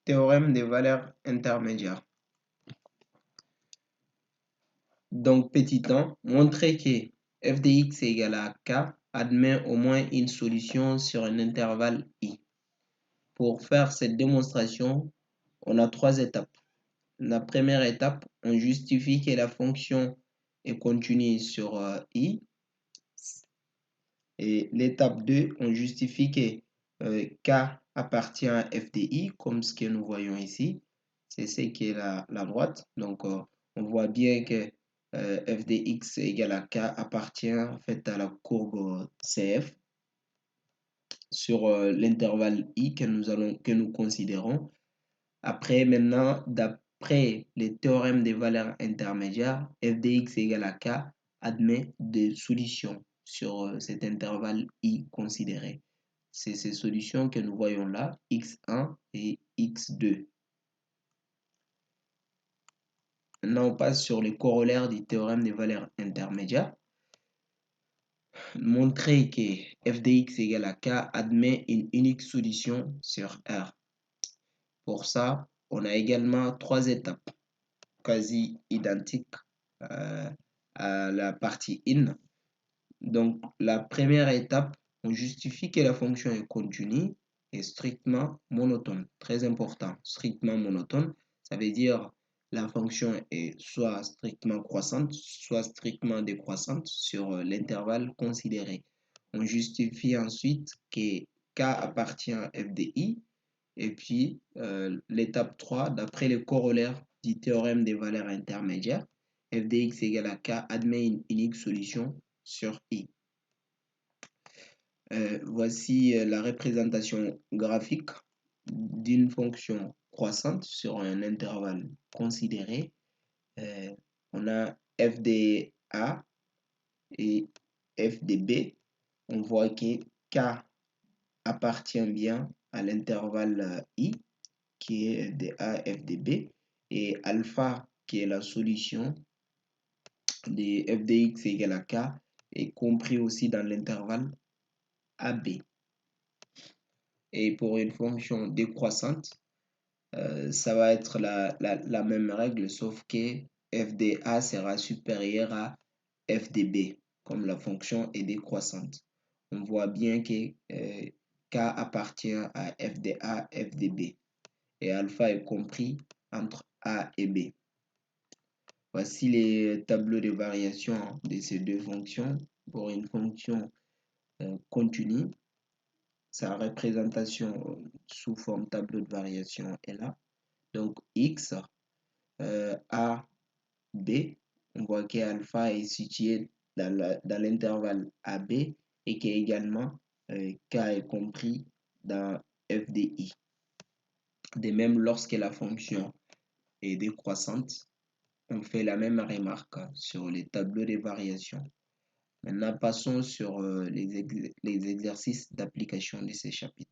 Théorème des valeurs intermédiaires. Donc, petit 1, montrer que f de x est égal à k admet au moins une solution sur un intervalle i. Pour faire cette démonstration, on a 3 étapes. La première étape, on justifie que la fonction est continue sur i. Et l'étape 2, on justifie que k appartient à f de i, comme ce que nous voyons ici. C'est ce qui est la droite. Donc, on voit bien que f de x égale à k appartient en fait à la courbe CF sur l'intervalle i que nous considérons. Après, maintenant, d'après les théorèmes des valeurs intermédiaires, f de x égale à k admet des solutions sur cet intervalle i considéré. C'est ces solutions que nous voyons là, x1 et x2. Maintenant, on passe sur les corollaires du théorème des valeurs intermédiaires. Montrer que f de x égale à k admet une unique solution sur R. Pour ça, on a également 3 étapes quasi identiques à la partie in. Donc, la première étape, on justifie que la fonction est continue et strictement monotone. Très important, strictement monotone. Ça veut dire la fonction est soit strictement croissante, soit strictement décroissante sur l'intervalle considéré. On justifie ensuite que k appartient à f de i. Et puis, l'étape 3, d'après les corollaires du théorème des valeurs intermédiaires, f de x égale à k admet une unique solution sur i. Voici la représentation graphique d'une fonction croissante sur un intervalle considéré. On a f de a et f de b. On voit que k appartient bien à l'intervalle i, qui est f de a, f de b, et alpha, qui est la solution de f de x égale à k, est compris aussi dans l'intervalle AB. Et pour une fonction décroissante, ça va être la même règle, sauf que f de a sera supérieur à f de b, comme la fonction est décroissante. On voit bien que k appartient à f de a, f de b, et alpha est compris entre a et b. Voici les tableaux de variation de ces deux fonctions. Pour une fonction continue, sa représentation sous forme tableau de variation est là. Donc x, a, b, on voit que alpha est situé dans l'intervalle AB et qu'également k est compris dans f de i. De même, lorsque la fonction est décroissante, on fait la même remarque sur les tableaux de variation. Maintenant, passons sur les exercices d'application de ces chapitres.